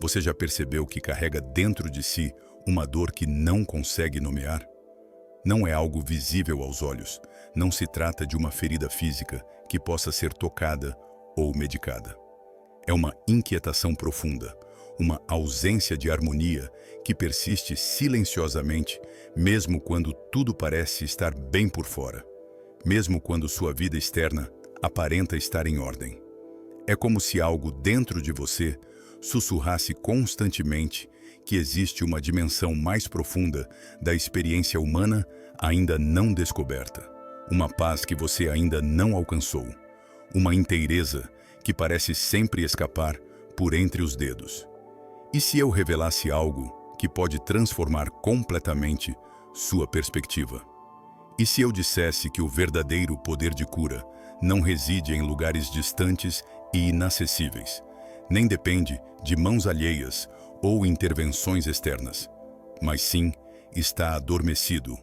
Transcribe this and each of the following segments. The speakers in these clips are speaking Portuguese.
Você já percebeu que carrega dentro de si uma dor que não consegue nomear? Não é algo visível aos olhos. Não se trata de uma ferida física que possa ser tocada ou medicada. É uma inquietação profunda, uma ausência de harmonia que persiste silenciosamente, mesmo quando tudo parece estar bem por fora, mesmo quando sua vida externa aparenta estar em ordem. É como se algo dentro de você sussurrasse constantemente que existe uma dimensão mais profunda da experiência humana ainda não descoberta, uma paz que você ainda não alcançou, uma inteireza que parece sempre escapar por entre os dedos. E se eu revelasse algo que pode transformar completamente sua perspectiva? E se eu dissesse que o verdadeiro poder de cura não reside em lugares distantes e inacessíveis, nem depende de mãos alheias ou intervenções externas, mas sim está adormecido,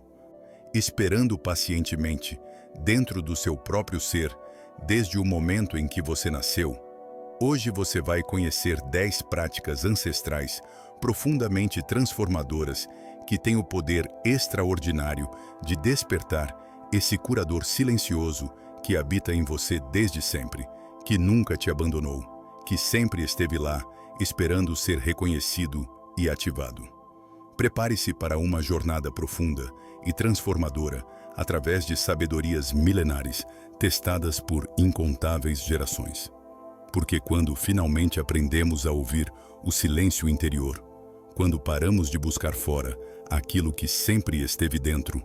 esperando pacientemente dentro do seu próprio ser desde o momento em que você nasceu? Hoje você vai conhecer 10 práticas ancestrais profundamente transformadoras que têm o poder extraordinário de despertar esse curador silencioso que habita em você desde sempre, que nunca te abandonou, que sempre esteve lá, esperando ser reconhecido e ativado. Prepare-se para uma jornada profunda e transformadora através de sabedorias milenares testadas por incontáveis gerações. Porque quando finalmente aprendemos a ouvir o silêncio interior, quando paramos de buscar fora aquilo que sempre esteve dentro,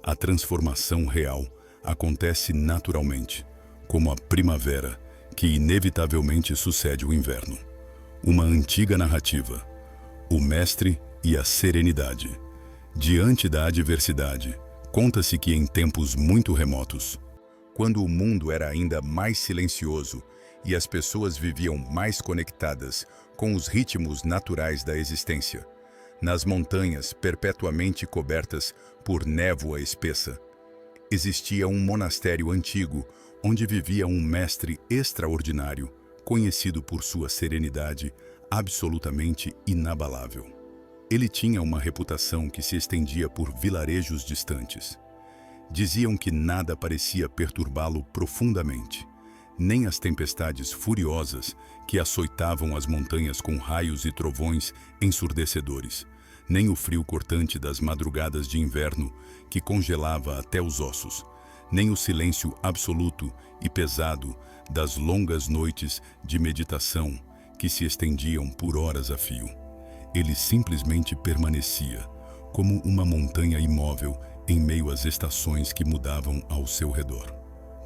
a transformação real acontece naturalmente, como a primavera que inevitavelmente sucede o inverno. Uma antiga narrativa, o mestre e a serenidade. Diante da adversidade, conta-se que em tempos muito remotos, quando o mundo era ainda mais silencioso e as pessoas viviam mais conectadas com os ritmos naturais da existência, nas montanhas perpetuamente cobertas por névoa espessa, existia um monastério antigo onde vivia um mestre extraordinário, conhecido por sua serenidade absolutamente inabalável. Ele tinha uma reputação que se estendia por vilarejos distantes. Diziam que nada parecia perturbá-lo profundamente, nem as tempestades furiosas que açoitavam as montanhas com raios e trovões ensurdecedores, nem o frio cortante das madrugadas de inverno que congelava até os ossos, nem o silêncio absoluto e pesado das longas noites de meditação que se estendiam por horas a fio. Ele simplesmente permanecia, como uma montanha imóvel em meio às estações que mudavam ao seu redor.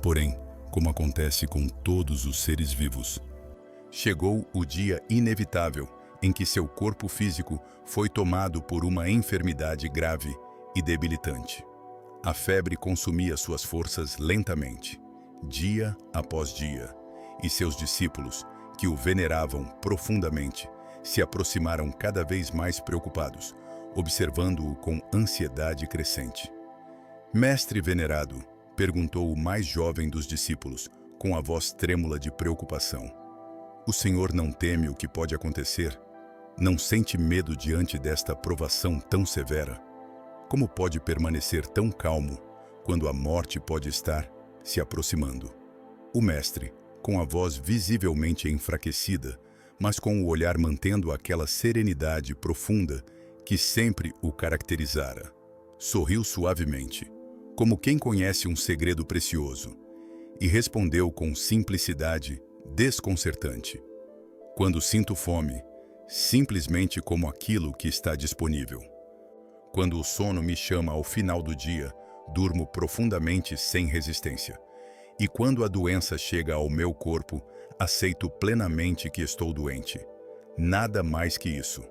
Porém, como acontece com todos os seres vivos, chegou o dia inevitável em que seu corpo físico foi tomado por uma enfermidade grave e debilitante. A febre consumia suas forças lentamente, dia após dia, e seus discípulos, que o veneravam profundamente, se aproximaram cada vez mais preocupados, observando-o com ansiedade crescente. Mestre venerado, perguntou o mais jovem dos discípulos, com a voz trêmula de preocupação. O Senhor não teme o que pode acontecer? Não sente medo diante desta provação tão severa? Como pode permanecer tão calmo quando a morte pode estar se aproximando? O mestre, com a voz visivelmente enfraquecida, mas com o olhar mantendo aquela serenidade profunda que sempre o caracterizara, sorriu suavemente, como quem conhece um segredo precioso, e respondeu com simplicidade desconcertante. Quando sinto fome, simplesmente como aquilo que está disponível. Quando o sono me chama ao final do dia, durmo profundamente sem resistência. E quando a doença chega ao meu corpo, aceito plenamente que estou doente. Nada mais que isso.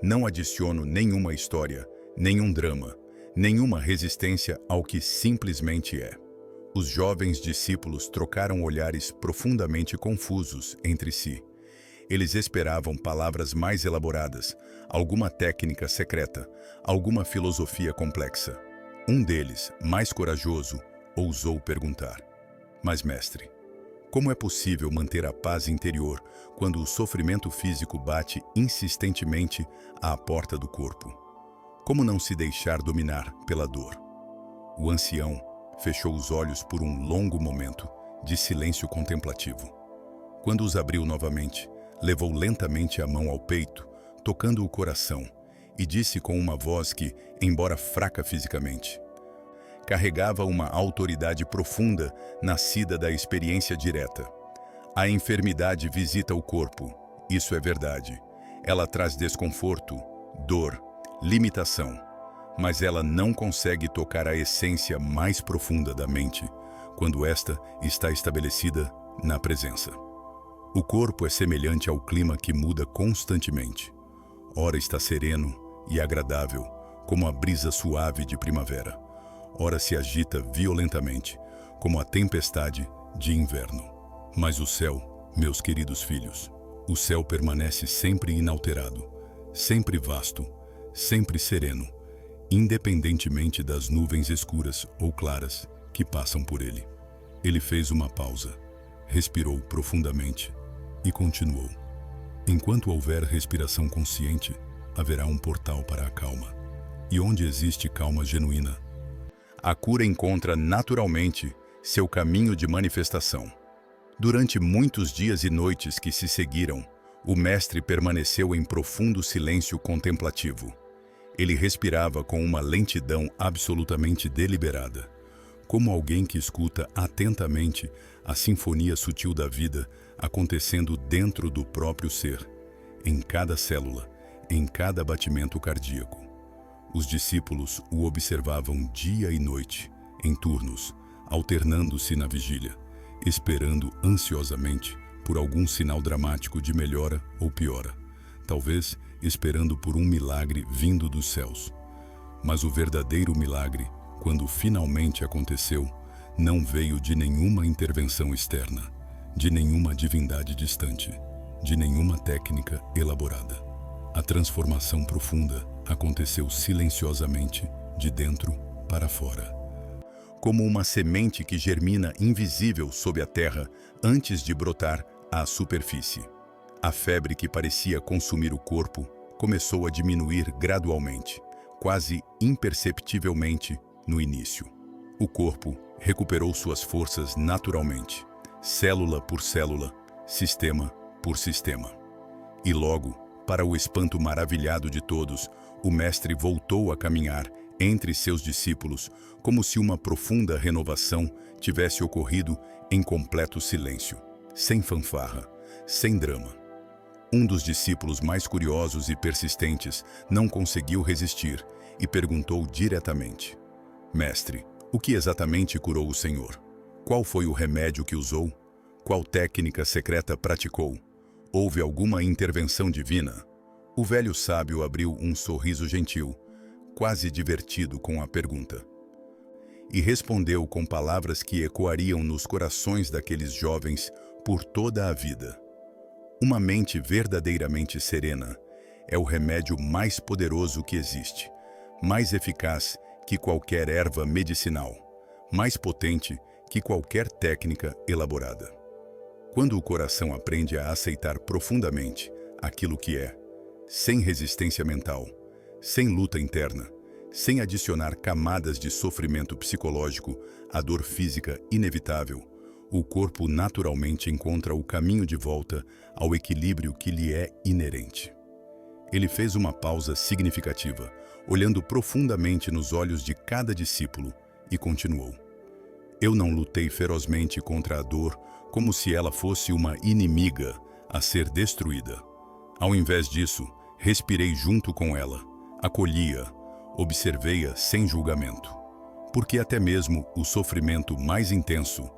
Não adiciono nenhuma história, nenhum drama, nenhuma resistência ao que simplesmente é. Os jovens discípulos trocaram olhares profundamente confusos entre si. Eles esperavam palavras mais elaboradas, alguma técnica secreta, alguma filosofia complexa. Um deles, mais corajoso, ousou perguntar: Mas, mestre, Como é possível manter a paz interior quando o sofrimento físico bate insistentemente à porta do corpo? Como não se deixar dominar pela dor? O ancião fechou os olhos por um longo momento de silêncio contemplativo. Quando os abriu novamente, levou lentamente a mão ao peito, tocando o coração, e disse com uma voz que, embora fraca fisicamente, carregava uma autoridade profunda nascida da experiência direta. A enfermidade visita o corpo, isso é verdade. Ela traz desconforto, dor, limitação, mas ela não consegue tocar a essência mais profunda da mente, quando esta está estabelecida na presença. O corpo é semelhante ao clima que muda constantemente. Ora está sereno e agradável, como a brisa suave de primavera. Ora se agita violentamente, como a tempestade de inverno. Mas o céu, meus queridos filhos, o céu permanece sempre inalterado, sempre vasto, sempre sereno, independentemente das nuvens escuras ou claras que passam por ele. Ele fez uma pausa, respirou profundamente e continuou. Enquanto houver respiração consciente, haverá um portal para a calma. E onde existe calma genuína, a cura encontra naturalmente seu caminho de manifestação. Durante muitos dias e noites que se seguiram, o mestre permaneceu em profundo silêncio contemplativo. Ele respirava com uma lentidão absolutamente deliberada, como alguém que escuta atentamente a sinfonia sutil da vida acontecendo dentro do próprio ser, em cada célula, em cada batimento cardíaco. Os discípulos o observavam dia e noite, em turnos, alternando-se na vigília, esperando ansiosamente por algum sinal dramático de melhora ou piora, talvez esperando por um milagre vindo dos céus. Mas o verdadeiro milagre, quando finalmente aconteceu, não veio de nenhuma intervenção externa, de nenhuma divindade distante, de nenhuma técnica elaborada. A transformação profunda aconteceu silenciosamente, de dentro para fora. Como uma semente que germina invisível sob a terra antes de brotar à superfície. A febre que parecia consumir o corpo começou a diminuir gradualmente, quase imperceptivelmente no início. O corpo recuperou suas forças naturalmente, célula por célula, sistema por sistema. E logo, para o espanto maravilhado de todos, o mestre voltou a caminhar entre seus discípulos, como se uma profunda renovação tivesse ocorrido em completo silêncio, sem fanfarra, sem drama. Um dos discípulos mais curiosos e persistentes não conseguiu resistir e perguntou diretamente: Mestre, o que exatamente curou o Senhor? Qual foi o remédio que usou? Qual técnica secreta praticou? Houve alguma intervenção divina? O velho sábio abriu um sorriso gentil, quase divertido com a pergunta. E respondeu com palavras que ecoariam nos corações daqueles jovens por toda a vida. Uma mente verdadeiramente serena é o remédio mais poderoso que existe, mais eficaz que qualquer erva medicinal, mais potente que qualquer técnica elaborada. Quando o coração aprende a aceitar profundamente aquilo que é, sem resistência mental, sem luta interna, sem adicionar camadas de sofrimento psicológico à dor física inevitável, o corpo naturalmente encontra o caminho de volta ao equilíbrio que lhe é inerente. Ele fez uma pausa significativa, olhando profundamente nos olhos de cada discípulo, e continuou. Eu não lutei ferozmente contra a dor como se ela fosse uma inimiga a ser destruída. Ao invés disso, respirei junto com ela, acolhi-a, observei-a sem julgamento. Porque até mesmo o sofrimento mais intenso,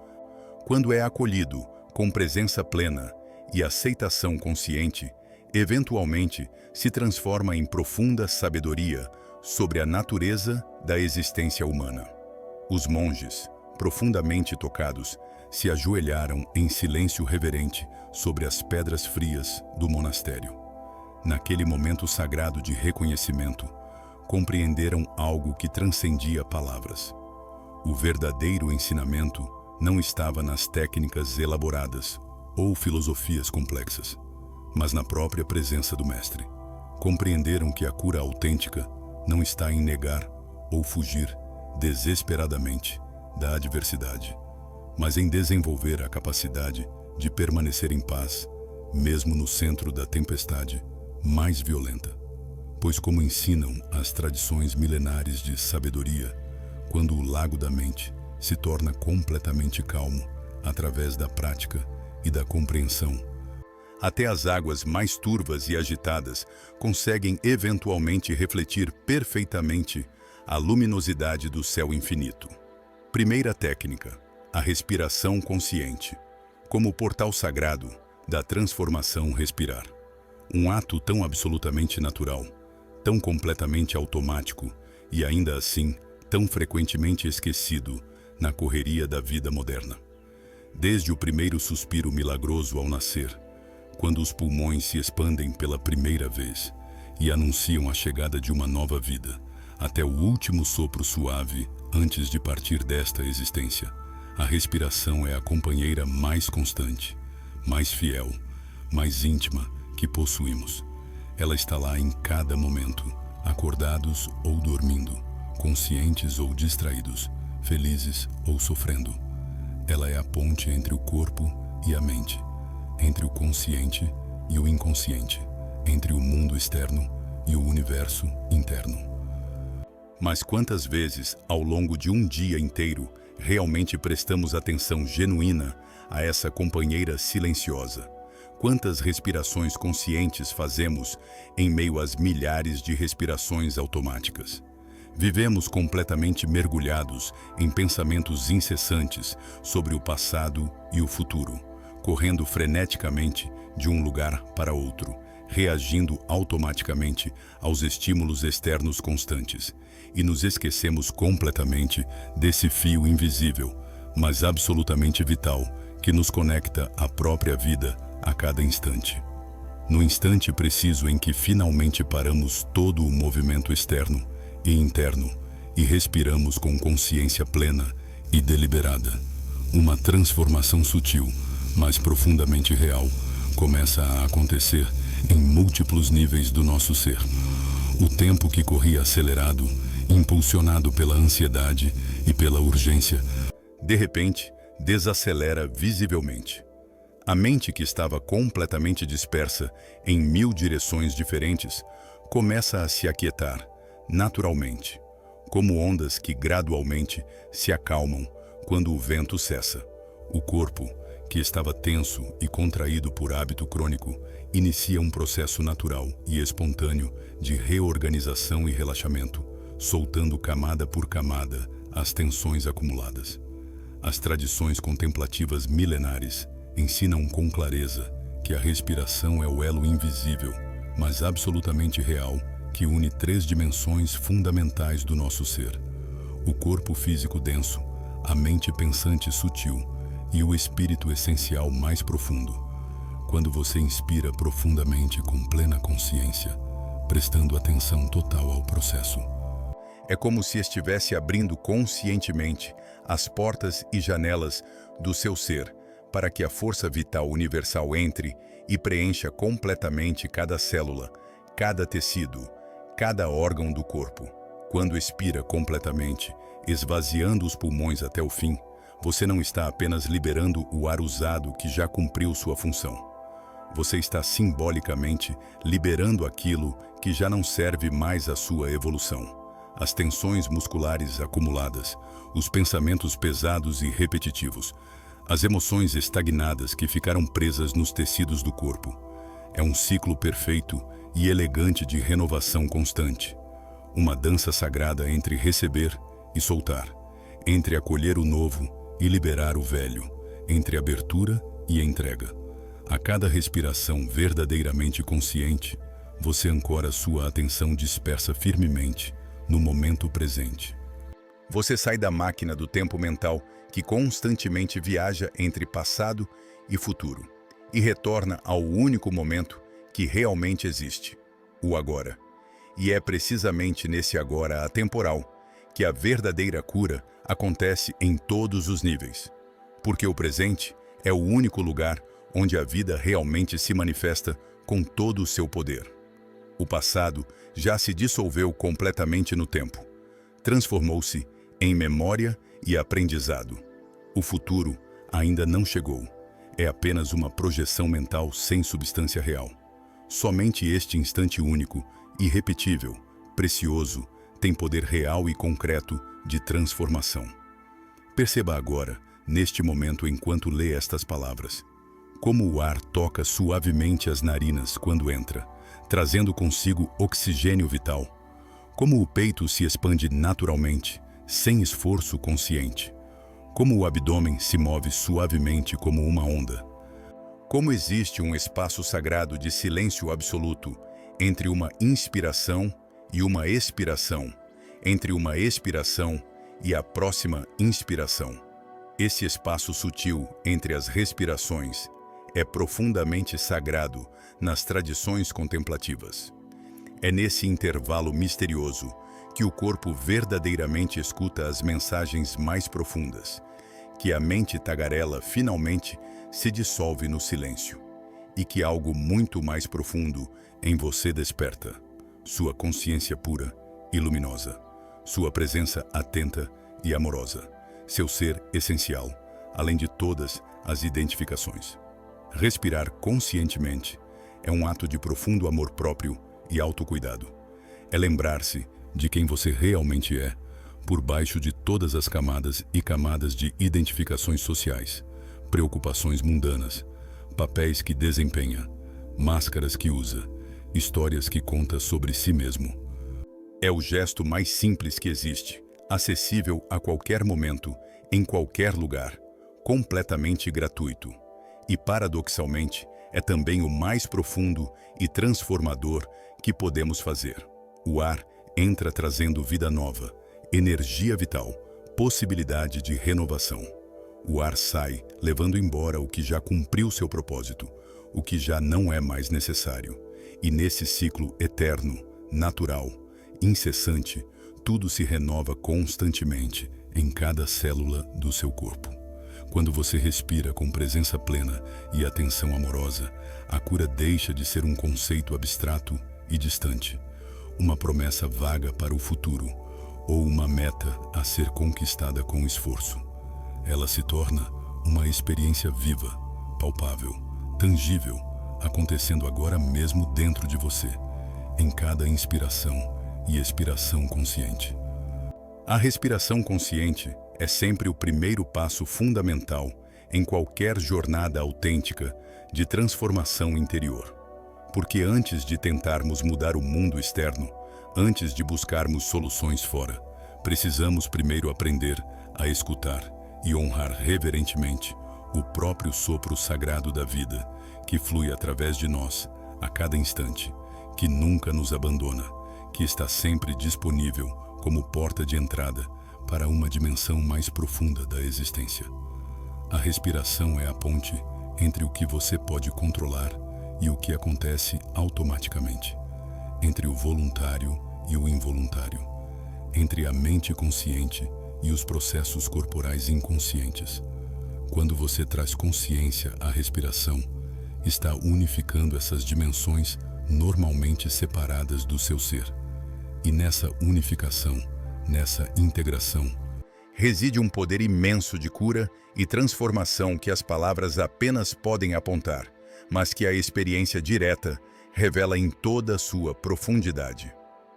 quando é acolhido com presença plena e aceitação consciente, eventualmente se transforma em profunda sabedoria sobre a natureza da existência humana. Os monges, profundamente tocados, se ajoelharam em silêncio reverente sobre as pedras frias do monastério. Naquele momento sagrado de reconhecimento, compreenderam algo que transcendia palavras. O verdadeiro ensinamento não estava nas técnicas elaboradas ou filosofias complexas, mas na própria presença do Mestre. Compreenderam que a cura autêntica não está em negar ou fugir desesperadamente da adversidade, mas em desenvolver a capacidade de permanecer em paz, mesmo no centro da tempestade mais violenta. Pois, como ensinam as tradições milenares de sabedoria, quando o lago da mente se torna completamente calmo através da prática e da compreensão, até as águas mais turvas e agitadas conseguem eventualmente refletir perfeitamente a luminosidade do céu infinito. Primeira técnica: a respiração consciente, como portal sagrado da transformação respirar. Um ato tão absolutamente natural, tão completamente automático e ainda assim tão frequentemente esquecido na correria da vida moderna. Desde o primeiro suspiro milagroso ao nascer, quando os pulmões se expandem pela primeira vez e anunciam a chegada de uma nova vida, até o último sopro suave antes de partir desta existência, a respiração é a companheira mais constante, mais fiel, mais íntima que possuímos. Ela está lá em cada momento, acordados ou dormindo, conscientes ou distraídos, felizes ou sofrendo. Ela é a ponte entre o corpo e a mente, entre o consciente e o inconsciente, entre o mundo externo e o universo interno. Mas quantas vezes, ao longo de um dia inteiro, realmente prestamos atenção genuína a essa companheira silenciosa? Quantas respirações conscientes fazemos em meio às milhares de respirações automáticas? Vivemos completamente mergulhados em pensamentos incessantes sobre o passado e o futuro, correndo freneticamente de um lugar para outro, reagindo automaticamente aos estímulos externos constantes, e nos esquecemos completamente desse fio invisível, mas absolutamente vital, que nos conecta à própria vida a cada instante. No instante preciso em que finalmente paramos todo o movimento externo e interno e respiramos com consciência plena e deliberada, uma transformação sutil, mas profundamente real, começa a acontecer em múltiplos níveis do nosso ser. O tempo que corria acelerado, impulsionado pela ansiedade e pela urgência, de repente, desacelera visivelmente. A mente, que estava completamente dispersa em 1000 direções diferentes, começa a se aquietar, naturalmente, como ondas que gradualmente se acalmam quando o vento cessa. O corpo, que estava tenso e contraído por hábito crônico, inicia um processo natural e espontâneo de reorganização e relaxamento, soltando camada por camada as tensões acumuladas. As tradições contemplativas milenares ensinam com clareza que a respiração é o elo invisível, mas absolutamente real, que une 3 dimensões fundamentais do nosso ser: o corpo físico denso, a mente pensante sutil e o espírito essencial mais profundo. Quando você inspira profundamente com plena consciência, prestando atenção total ao processo, é como se estivesse abrindo conscientemente as portas e janelas do seu ser para que a força vital universal entre e preencha completamente cada célula, cada tecido, cada órgão do corpo. Quando expira completamente, esvaziando os pulmões até o fim, você não está apenas liberando o ar usado que já cumpriu sua função. Você está simbolicamente liberando aquilo que já não serve mais à sua evolução. As tensões musculares acumuladas, os pensamentos pesados e repetitivos, as emoções estagnadas que ficaram presas nos tecidos do corpo. É um ciclo perfeito e elegante de renovação constante. Uma dança sagrada entre receber e soltar, entre acolher o novo e liberar o velho, entre abertura e entrega. A cada respiração verdadeiramente consciente, você ancora sua atenção dispersa firmemente no momento presente. Você sai da máquina do tempo mental que constantemente viaja entre passado e futuro e retorna ao único momento que realmente existe, o agora. E é precisamente nesse agora atemporal que a verdadeira cura acontece em todos os níveis. porque o presente é o único lugar onde a vida realmente se manifesta com todo o seu poder. O passado já se dissolveu completamente no tempo. Transformou-se em memória e aprendizado. O futuro ainda não chegou. É apenas uma projeção mental sem substância real. Somente este instante único, irrepetível, precioso, tem poder real e concreto de transformação. Perceba agora, neste momento enquanto lê estas palavras, como o ar toca suavemente as narinas quando entra, trazendo consigo oxigênio vital. Como o peito se expande naturalmente, sem esforço consciente. Como o abdômen se move suavemente como uma onda. Como existe um espaço sagrado de silêncio absoluto entre uma inspiração e uma expiração, entre uma expiração e a próxima inspiração. Esse espaço sutil entre as respirações é profundamente sagrado nas tradições contemplativas. É nesse intervalo misterioso que o corpo verdadeiramente escuta as mensagens mais profundas, que a mente tagarela finalmente se dissolve no silêncio, e que algo muito mais profundo em você desperta, sua consciência pura e luminosa, sua presença atenta e amorosa, seu ser essencial, além de todas as identificações. Respirar conscientemente é um ato de profundo amor próprio e autocuidado. É lembrar-se de quem você realmente é, por baixo de todas as camadas e camadas de identificações sociais, preocupações mundanas, papéis que desempenha, máscaras que usa, histórias que conta sobre si mesmo. É o gesto mais simples que existe, acessível a qualquer momento, em qualquer lugar, completamente gratuito. E, paradoxalmente, é também o mais profundo e transformador que podemos fazer. O ar entra trazendo vida nova, energia vital, possibilidade de renovação. O ar sai, levando embora o que já cumpriu seu propósito, o que já não é mais necessário. E nesse ciclo eterno, natural, incessante, tudo se renova constantemente em cada célula do seu corpo. Quando você respira com presença plena e atenção amorosa, a cura deixa de ser um conceito abstrato e distante, uma promessa vaga para o futuro, ou uma meta a ser conquistada com esforço. Ela se torna uma experiência viva, palpável, tangível, acontecendo agora mesmo dentro de você, em cada inspiração e expiração consciente. A respiração consciente é sempre o primeiro passo fundamental em qualquer jornada autêntica de transformação interior. Porque antes de tentarmos mudar o mundo externo, antes de buscarmos soluções fora, precisamos primeiro aprender a escutar e honrar reverentemente o próprio sopro sagrado da vida, que flui através de nós a cada instante, que nunca nos abandona, que está sempre disponível como porta de entrada para uma dimensão mais profunda da existência. A respiração é a ponte entre o que você pode controlar e o que acontece automaticamente, entre o voluntário e o involuntário, entre a mente consciente e os processos corporais inconscientes. Quando você traz consciência à respiração, está unificando essas dimensões normalmente separadas do seu ser. E nessa unificação, nessa integração, reside um poder imenso de cura e transformação que as palavras apenas podem apontar, mas que a experiência direta revela em toda a sua profundidade.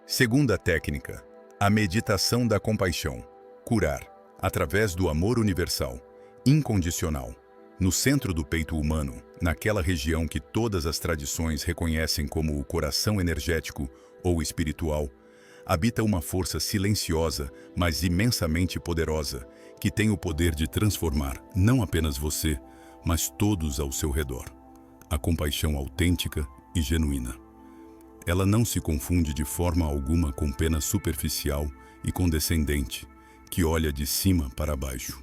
Segunda técnica, a meditação da compaixão. Curar, através do amor universal, incondicional. No centro do peito humano, naquela região que todas as tradições reconhecem como o coração energético ou espiritual, habita uma força silenciosa, mas imensamente poderosa, que tem o poder de transformar não apenas você, mas todos ao seu redor. A compaixão autêntica e genuína. Ela não se confunde de forma alguma com pena superficial e condescendente, que olha de cima para baixo,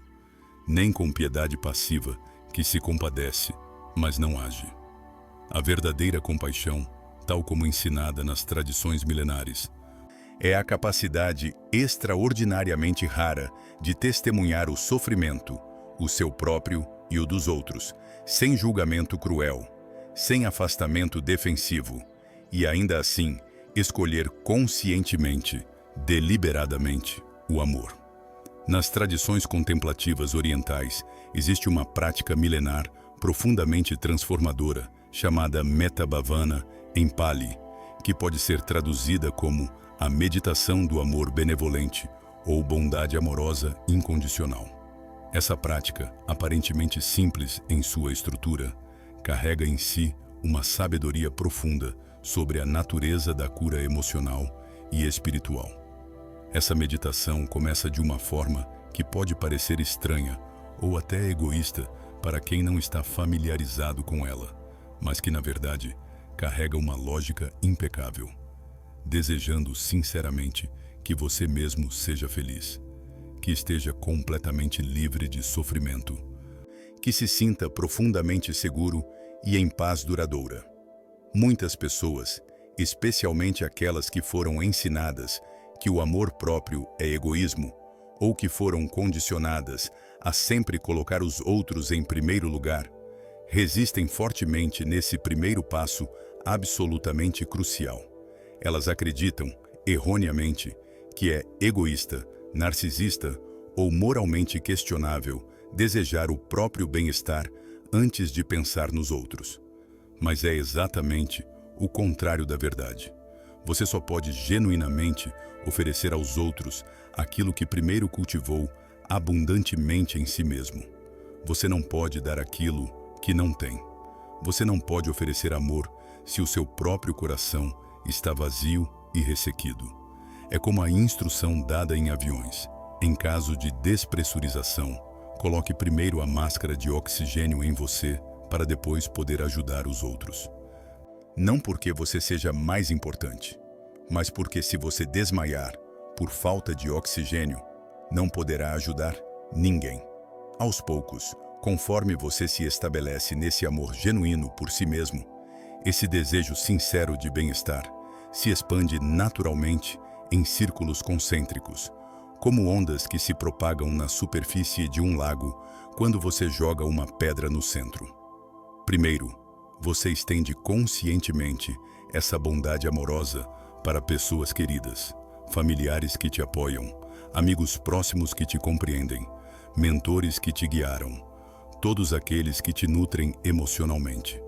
nem com piedade passiva, que se compadece, mas não age. A verdadeira compaixão, tal como ensinada nas tradições milenares, é a capacidade extraordinariamente rara de testemunhar o sofrimento, o seu próprio e o dos outros, sem julgamento cruel, sem afastamento defensivo, e ainda assim escolher conscientemente, deliberadamente, o amor. Nas tradições contemplativas orientais, existe uma prática milenar profundamente transformadora, chamada Metta Bhavana, em Pali, que pode ser traduzida como a meditação do amor benevolente ou bondade amorosa incondicional. Essa prática, aparentemente simples em sua estrutura, carrega em si uma sabedoria profunda sobre a natureza da cura emocional e espiritual. Essa meditação começa de uma forma que pode parecer estranha ou até egoísta para quem não está familiarizado com ela, mas que, na verdade, carrega uma lógica impecável, desejando sinceramente que você mesmo seja feliz, que esteja completamente livre de sofrimento, que se sinta profundamente seguro e em paz duradoura. Muitas pessoas, especialmente aquelas que foram ensinadas que o amor próprio é egoísmo, ou que foram condicionadas a sempre colocar os outros em primeiro lugar, resistem fortemente nesse primeiro passo absolutamente crucial. Elas acreditam, erroneamente, que é egoísta, narcisista ou moralmente questionável desejar o próprio bem-estar antes de pensar nos outros. Mas é exatamente o contrário da verdade. Você só pode genuinamente oferecer aos outros aquilo que primeiro cultivou abundantemente em si mesmo. Você não pode dar aquilo que não tem. Você não pode oferecer amor se o seu próprio coração está vazio e ressequido. É como a instrução dada em aviões. Em caso de despressurização, coloque primeiro a máscara de oxigênio em você para depois poder ajudar os outros. Não porque você seja mais importante, mas porque se você desmaiar por falta de oxigênio, não poderá ajudar ninguém. Aos poucos, conforme você se estabelece nesse amor genuíno por si mesmo, esse desejo sincero de bem-estar se expande naturalmente em círculos concêntricos, como ondas que se propagam na superfície de um lago quando você joga uma pedra no centro. Primeiro, você estende conscientemente essa bondade amorosa para pessoas queridas, familiares que te apoiam, amigos próximos que te compreendem, mentores que te guiaram, todos aqueles que te nutrem emocionalmente.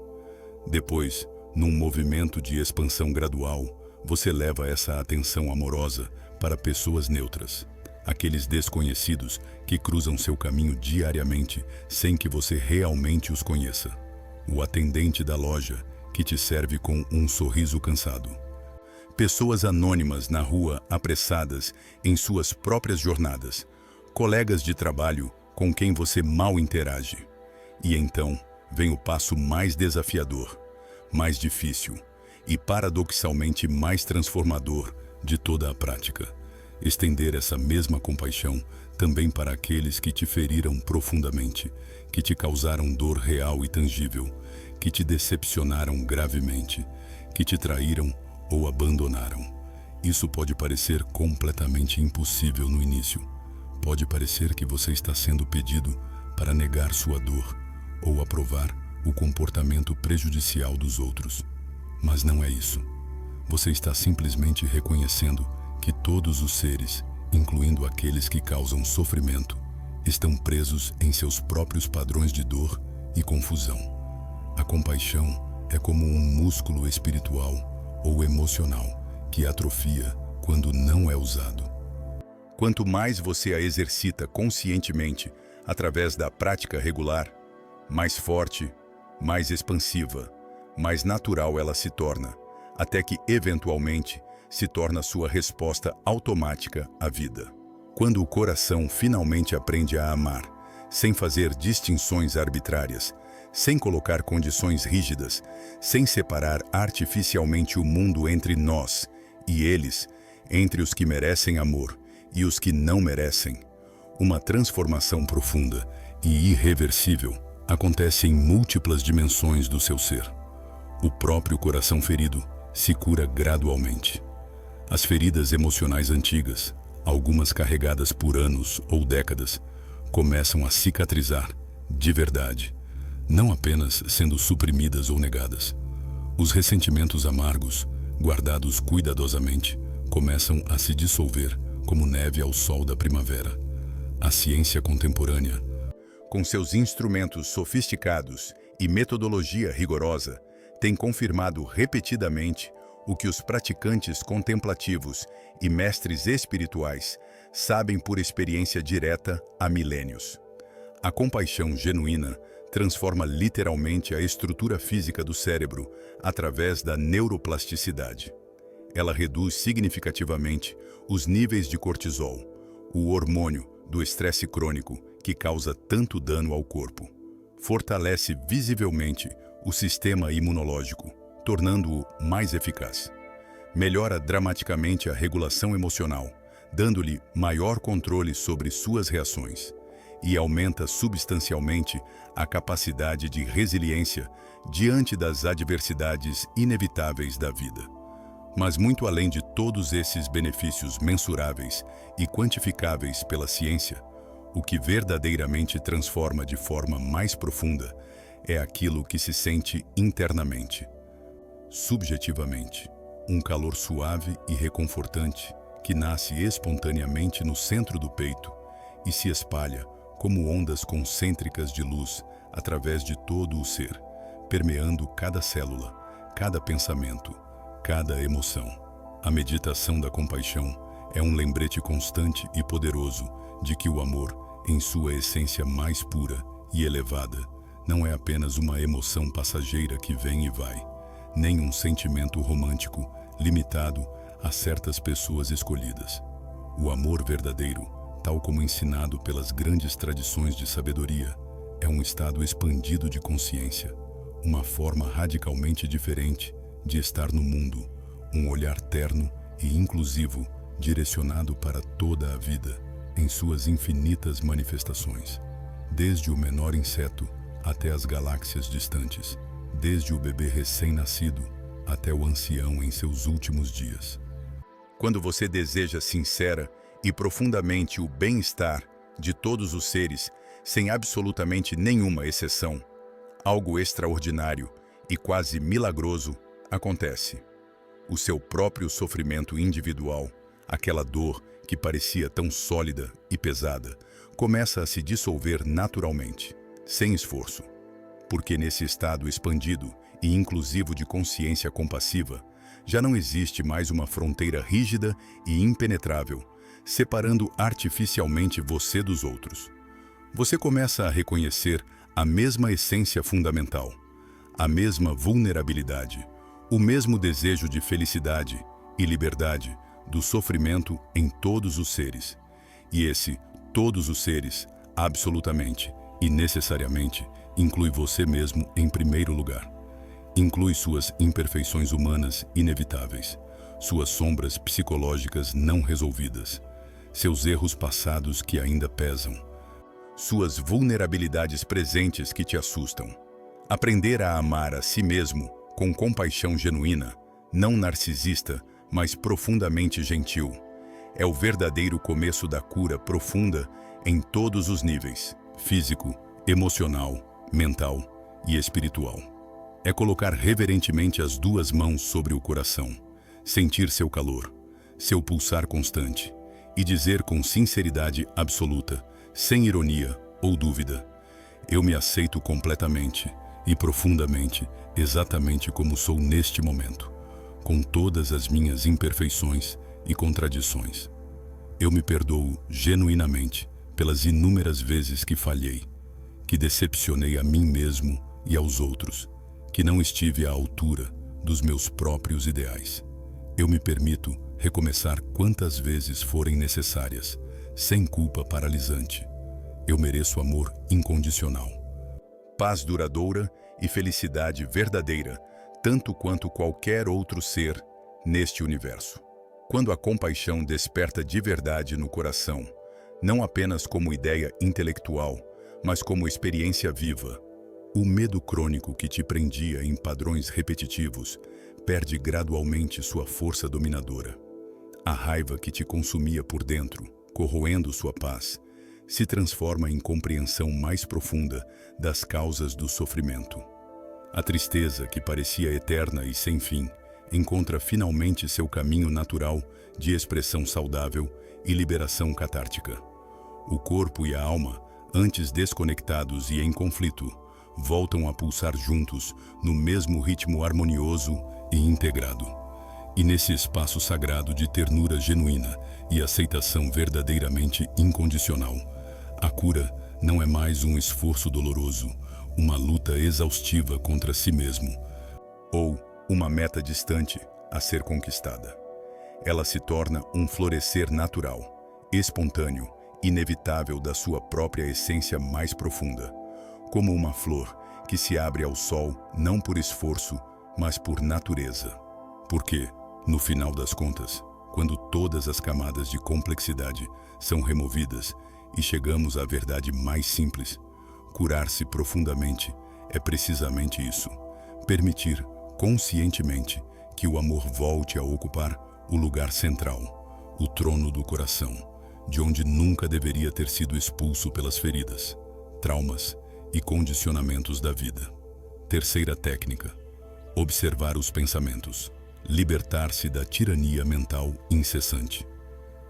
Depois, num movimento de expansão gradual, você leva essa atenção amorosa para pessoas neutras, aqueles desconhecidos que cruzam seu caminho diariamente sem que você realmente os conheça. O atendente da loja que te serve com um sorriso cansado. Pessoas anônimas na rua apressadas em suas próprias jornadas. Colegas de trabalho com quem você mal interage. E então vem o passo mais desafiador, mais difícil e paradoxalmente mais transformador de toda a prática. Estender essa mesma compaixão também para aqueles que te feriram profundamente, que te causaram dor real e tangível, que te decepcionaram gravemente, que te traíram ou abandonaram. Isso pode parecer completamente impossível no início. Pode parecer que você está sendo pedido para negar sua dor ou aprovar o comportamento prejudicial dos outros. Mas não é isso. Você está simplesmente reconhecendo que todos os seres, incluindo aqueles que causam sofrimento, estão presos em seus próprios padrões de dor e confusão. A compaixão é como um músculo espiritual ou emocional que atrofia quando não é usado. Quanto mais você a exercita conscientemente através da prática regular, mais forte, mais expansiva, mais natural ela se torna, até que, eventualmente, se torna sua resposta automática à vida. Quando o coração finalmente aprende a amar, sem fazer distinções arbitrárias, sem colocar condições rígidas, sem separar artificialmente o mundo entre nós e eles, entre os que merecem amor e os que não merecem, uma transformação profunda e irreversível acontece em múltiplas dimensões do seu ser. O próprio coração ferido se cura gradualmente. As feridas emocionais antigas, algumas carregadas por anos ou décadas, começam a cicatrizar, de verdade, não apenas sendo suprimidas ou negadas. Os ressentimentos amargos, guardados cuidadosamente, começam a se dissolver como neve ao sol da primavera. A ciência contemporânea, com seus instrumentos sofisticados e metodologia rigorosa, tem confirmado repetidamente o que os praticantes contemplativos e mestres espirituais sabem por experiência direta há milênios. A compaixão genuína transforma literalmente a estrutura física do cérebro através da neuroplasticidade. Ela reduz significativamente os níveis de cortisol, o hormônio do estresse crônico que causa tanto dano ao corpo. Fortalece visivelmente o sistema imunológico, tornando-o mais eficaz. Melhora dramaticamente a regulação emocional, dando-lhe maior controle sobre suas reações, e aumenta substancialmente a capacidade de resiliência diante das adversidades inevitáveis da vida. Mas muito além de todos esses benefícios mensuráveis e quantificáveis pela ciência, o que verdadeiramente transforma de forma mais profunda é aquilo que se sente internamente. Subjetivamente, um calor suave e reconfortante que nasce espontaneamente no centro do peito e se espalha como ondas concêntricas de luz através de todo o ser, permeando cada célula, cada pensamento, cada emoção. A meditação da compaixão é um lembrete constante e poderoso de que o amor, em sua essência mais pura e elevada, não é apenas uma emoção passageira que vem e vai, nem um sentimento romântico limitado a certas pessoas escolhidas. O amor verdadeiro, tal como ensinado pelas grandes tradições de sabedoria, é um estado expandido de consciência, uma forma radicalmente diferente de estar no mundo, um olhar terno e inclusivo direcionado para toda a vida, em suas infinitas manifestações, desde o menor inseto até as galáxias distantes, desde o bebê recém-nascido até o ancião em seus últimos dias. Quando você deseja sincera e profundamente o bem-estar de todos os seres, sem absolutamente nenhuma exceção, algo extraordinário e quase milagroso acontece. O seu próprio sofrimento individual, aquela dor que parecia tão sólida e pesada, começa a se dissolver naturalmente, sem esforço. Porque nesse estado expandido e inclusivo de consciência compassiva, já não existe mais uma fronteira rígida e impenetrável, separando artificialmente você dos outros. Você começa a reconhecer a mesma essência fundamental, a mesma vulnerabilidade, o mesmo desejo de felicidade e liberdade do sofrimento em todos os seres. E esse todos os seres, absolutamente e necessariamente, inclui você mesmo em primeiro lugar. Inclui suas imperfeições humanas inevitáveis, suas sombras psicológicas não resolvidas, seus erros passados que ainda pesam, suas vulnerabilidades presentes que te assustam. Aprender a amar a si mesmo com compaixão genuína, não narcisista, mas profundamente gentil, é o verdadeiro começo da cura profunda em todos os níveis, físico, emocional, mental e espiritual. É colocar reverentemente as duas mãos sobre o coração, sentir seu calor, seu pulsar constante, e dizer com sinceridade absoluta, sem ironia ou dúvida: eu me aceito completamente e profundamente, exatamente como sou neste momento, com todas as minhas imperfeições e contradições. Eu me perdoo genuinamente pelas inúmeras vezes que falhei, que decepcionei a mim mesmo e aos outros, que não estive à altura dos meus próprios ideais. Eu me permito recomeçar quantas vezes forem necessárias, sem culpa paralisante. Eu mereço amor incondicional, paz duradoura e felicidade verdadeira, tanto quanto qualquer outro ser neste universo. Quando a compaixão desperta de verdade no coração, não apenas como ideia intelectual, mas como experiência viva, o medo crônico que te prendia em padrões repetitivos perde gradualmente sua força dominadora. A raiva que te consumia por dentro, corroendo sua paz, se transforma em compreensão mais profunda das causas do sofrimento. A tristeza, que parecia eterna e sem fim, encontra finalmente seu caminho natural de expressão saudável e liberação catártica. O corpo e a alma, antes desconectados e em conflito, voltam a pulsar juntos no mesmo ritmo harmonioso e integrado. E nesse espaço sagrado de ternura genuína e aceitação verdadeiramente incondicional, a cura não é mais um esforço doloroso, uma luta exaustiva contra si mesmo, ou uma meta distante a ser conquistada. Ela se torna um florescer natural, espontâneo, inevitável da sua própria essência mais profunda, como uma flor que se abre ao sol não por esforço, mas por natureza. Porque, no final das contas, quando todas as camadas de complexidade são removidas e chegamos à verdade mais simples, curar-se profundamente é precisamente isso: permitir conscientemente que o amor volte a ocupar o lugar central, o trono do coração, de onde nunca deveria ter sido expulso pelas feridas, traumas e condicionamentos da vida. Terceira técnica: observar os pensamentos, libertar-se da tirania mental incessante.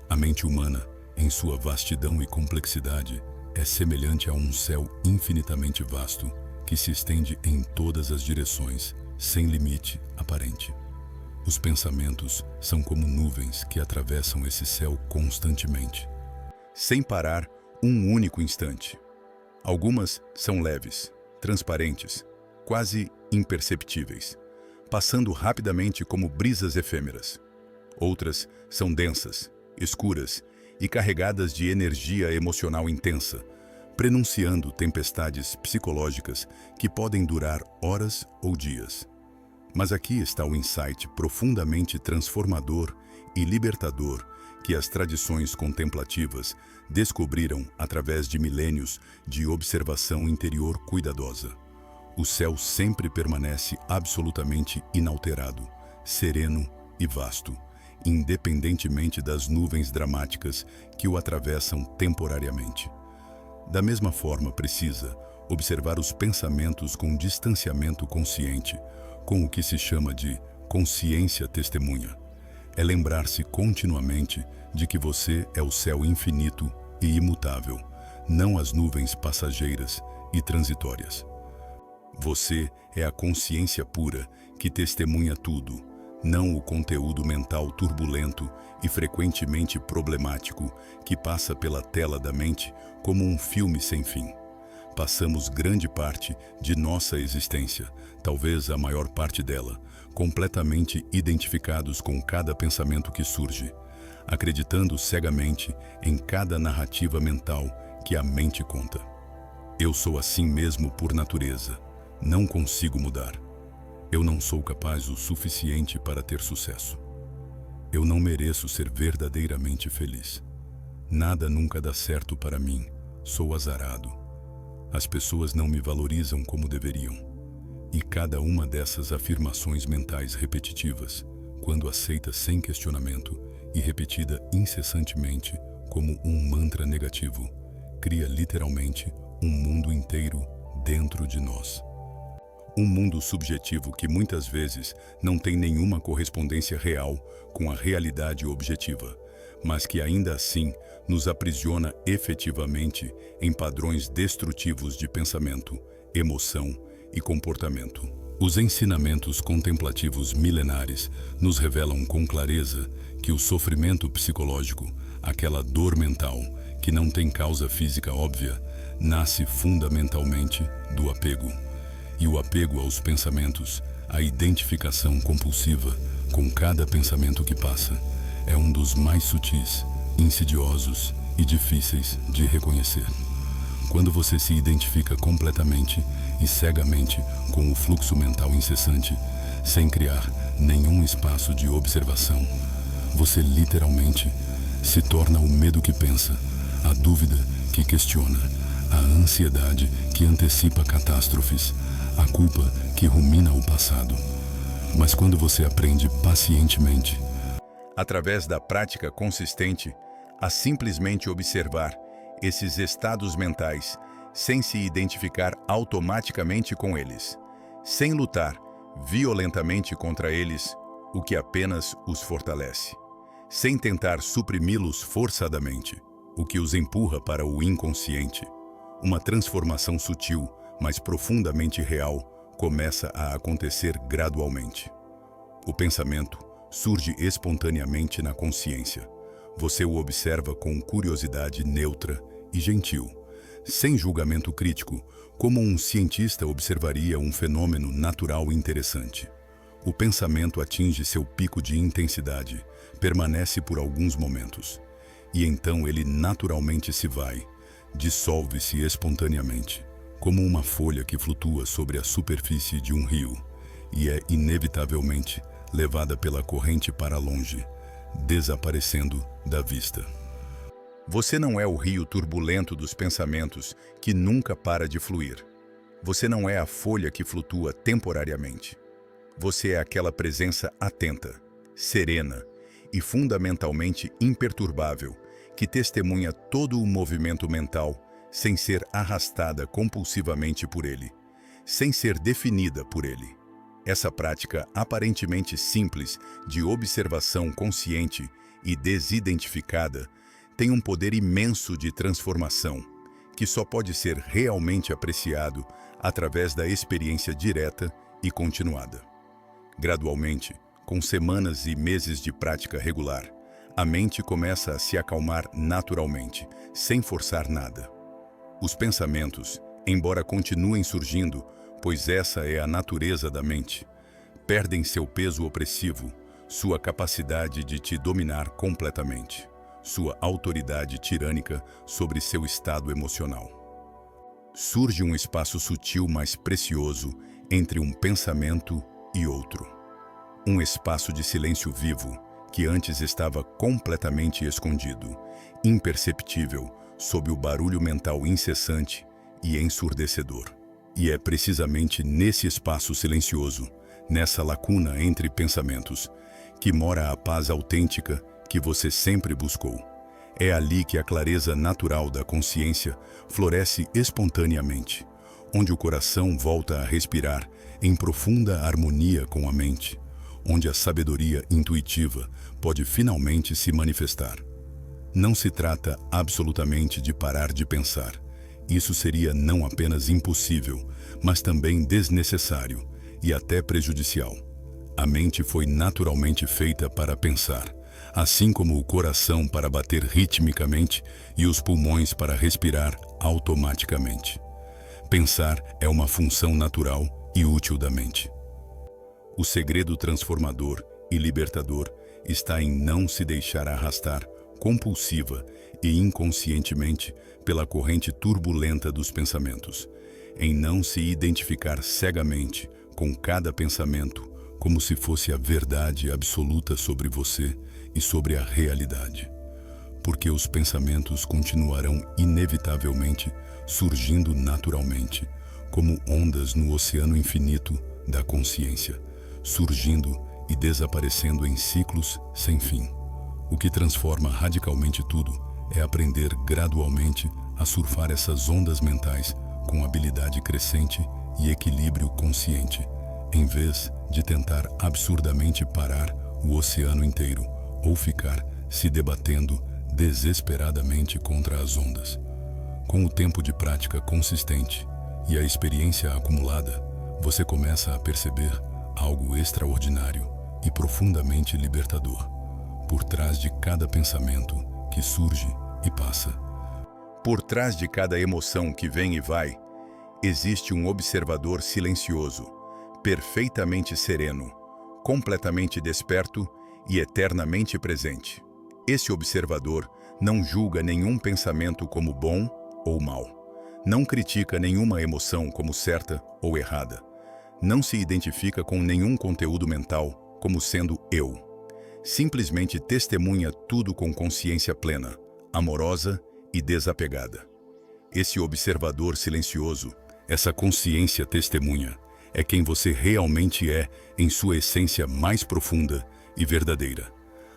A mente humana, em sua vastidão e complexidade, é semelhante a um céu infinitamente vasto que se estende em todas as direções, sem limite aparente. Os pensamentos são como nuvens que atravessam esse céu constantemente, sem parar um único instante. Algumas são leves, transparentes, quase imperceptíveis, passando rapidamente como brisas efêmeras. Outras são densas, escuras e carregadas de energia emocional intensa, prenunciando tempestades psicológicas que podem durar horas ou dias. Mas aqui está o insight profundamente transformador e libertador que as tradições contemplativas descobriram através de milênios de observação interior cuidadosa. O céu sempre permanece absolutamente inalterado, sereno e vasto, independentemente das nuvens dramáticas que o atravessam temporariamente. Da mesma forma, precisa observar os pensamentos com distanciamento consciente, com o que se chama de consciência testemunha. É lembrar-se continuamente de que você é o céu infinito e imutável, não as nuvens passageiras e transitórias. Você é a consciência pura que testemunha tudo, não o conteúdo mental turbulento e frequentemente problemático que passa pela tela da mente como um filme sem fim. Passamos grande parte de nossa existência, talvez a maior parte dela, completamente identificados com cada pensamento que surge, acreditando cegamente em cada narrativa mental que a mente conta. Eu sou assim mesmo por natureza, não consigo mudar. Eu não sou capaz o suficiente para ter sucesso. Eu não mereço ser verdadeiramente feliz. Nada nunca dá certo para mim, sou azarado. As pessoas não me valorizam como deveriam. E cada uma dessas afirmações mentais repetitivas, quando aceita sem questionamento e repetida incessantemente como um mantra negativo, cria literalmente um mundo inteiro dentro de nós. Um mundo subjetivo que muitas vezes não tem nenhuma correspondência real com a realidade objetiva, mas que ainda assim nos aprisiona efetivamente em padrões destrutivos de pensamento, emoção e comportamento. Os ensinamentos contemplativos milenares nos revelam com clareza que o sofrimento psicológico, aquela dor mental que não tem causa física óbvia, nasce fundamentalmente do apego. E o apego aos pensamentos, a identificação compulsiva com cada pensamento que passa, é um dos mais sutis, insidiosos e difíceis de reconhecer. Quando você se identifica completamente e cegamente com o fluxo mental incessante, sem criar nenhum espaço de observação, você literalmente se torna o medo que pensa, a dúvida que questiona, a ansiedade que antecipa catástrofes, a culpa que rumina o passado. Mas quando você aprende pacientemente, através da prática consistente, a simplesmente observar esses estados mentais sem se identificar automaticamente com eles, sem lutar violentamente contra eles, o que apenas os fortalece, sem tentar suprimi-los forçadamente, o que os empurra para o inconsciente. Uma transformação sutil, mas profundamente real, começa a acontecer gradualmente. O pensamento surge espontaneamente na consciência. Você o observa com curiosidade neutra e gentil, sem julgamento crítico, como um cientista observaria um fenômeno natural interessante. O pensamento atinge seu pico de intensidade, permanece por alguns momentos, e então ele naturalmente se vai, dissolve-se espontaneamente, como uma folha que flutua sobre a superfície de um rio, e é inevitavelmente levada pela corrente para longe, desaparecendo da vista. Você não é o rio turbulento dos pensamentos que nunca para de fluir. Você não é a folha que flutua temporariamente. Você é aquela presença atenta, serena e fundamentalmente imperturbável que testemunha todo o movimento mental sem ser arrastada compulsivamente por ele, sem ser definida por ele. Essa prática aparentemente simples de observação consciente e desidentificada tem um poder imenso de transformação, que só pode ser realmente apreciado através da experiência direta e continuada. Gradualmente, com semanas e meses de prática regular, a mente começa a se acalmar naturalmente, sem forçar nada. Os pensamentos, embora continuem surgindo, pois essa é a natureza da mente, perdem seu peso opressivo, sua capacidade de te dominar completamente, sua autoridade tirânica sobre seu estado emocional. Surge um espaço sutil mais precioso entre um pensamento e outro. Um espaço de silêncio vivo que antes estava completamente escondido, imperceptível, sob o barulho mental incessante e ensurdecedor. E é precisamente nesse espaço silencioso, nessa lacuna entre pensamentos, que mora a paz autêntica que você sempre buscou. É ali que a clareza natural da consciência floresce espontaneamente, onde o coração volta a respirar em profunda harmonia com a mente, onde a sabedoria intuitiva pode finalmente se manifestar. Não se trata absolutamente de parar de pensar. Isso seria não apenas impossível, mas também desnecessário e até prejudicial. A mente foi naturalmente feita para pensar, assim como o coração para bater ritmicamente e os pulmões para respirar automaticamente. Pensar é uma função natural e útil da mente. O segredo transformador e libertador está em não se deixar arrastar compulsiva e inconscientemente pela corrente turbulenta dos pensamentos, em não se identificar cegamente com cada pensamento como se fosse a verdade absoluta sobre você e sobre a realidade. Porque os pensamentos continuarão inevitavelmente surgindo naturalmente, como ondas no oceano infinito da consciência, surgindo e desaparecendo em ciclos sem fim. O que transforma radicalmente tudo é aprender gradualmente a surfar essas ondas mentais com habilidade crescente e equilíbrio consciente, em vez de tentar absurdamente parar o oceano inteiro ou ficar se debatendo desesperadamente contra as ondas. Com o tempo de prática consistente e a experiência acumulada, você começa a perceber algo extraordinário e profundamente libertador por trás de cada pensamento que surge e passa. Por trás de cada emoção que vem e vai, existe um observador silencioso, perfeitamente sereno, completamente desperto e eternamente presente. Esse observador não julga nenhum pensamento como bom ou mau, não critica nenhuma emoção como certa ou errada, não se identifica com nenhum conteúdo mental como sendo eu. Simplesmente testemunha tudo com consciência plena, amorosa e desapegada. Esse observador silencioso, essa consciência testemunha, é quem você realmente é em sua essência mais profunda e verdadeira,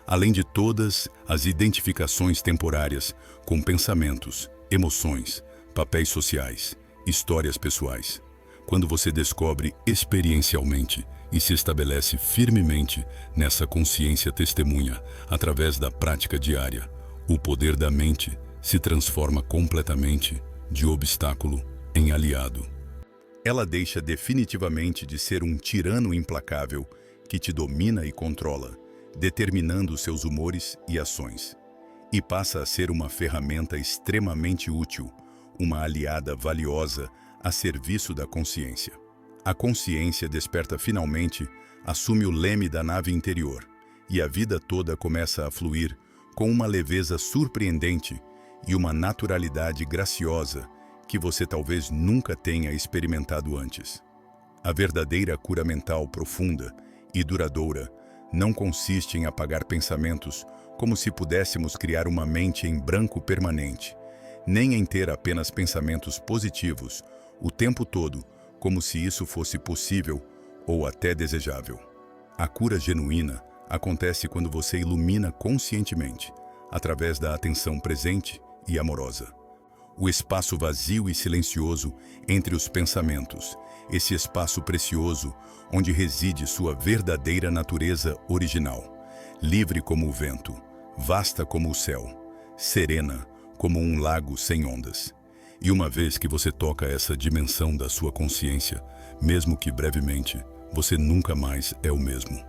além de todas as identificações temporárias com pensamentos emoções, papéis sociais, histórias pessoais. Quando você descobre experiencialmente e se estabelece firmemente nessa consciência testemunha através da prática diária, o poder da mente se transforma completamente de obstáculo em aliado. Ela deixa definitivamente de ser um tirano implacável que te domina e controla, determinando seus humores e ações, e passa a ser uma ferramenta extremamente útil, uma aliada valiosa a serviço da consciência. A consciência desperta finalmente, assume o leme da nave interior, e a vida toda começa a fluir com uma leveza surpreendente e uma naturalidade graciosa que você talvez nunca tenha experimentado antes. A verdadeira cura mental profunda e duradoura não consiste em apagar pensamentos como se pudéssemos criar uma mente em branco permanente, nem em ter apenas pensamentos positivos o tempo todo, como se isso fosse possível ou até desejável. A cura genuína acontece quando você ilumina conscientemente, através da atenção presente e amorosa, o espaço vazio e silencioso entre os pensamentos, esse espaço precioso onde reside sua verdadeira natureza original, livre como o vento, vasta como o céu, serena como um lago sem ondas. E uma vez que você toca essa dimensão da sua consciência, mesmo que brevemente, você nunca mais é o mesmo.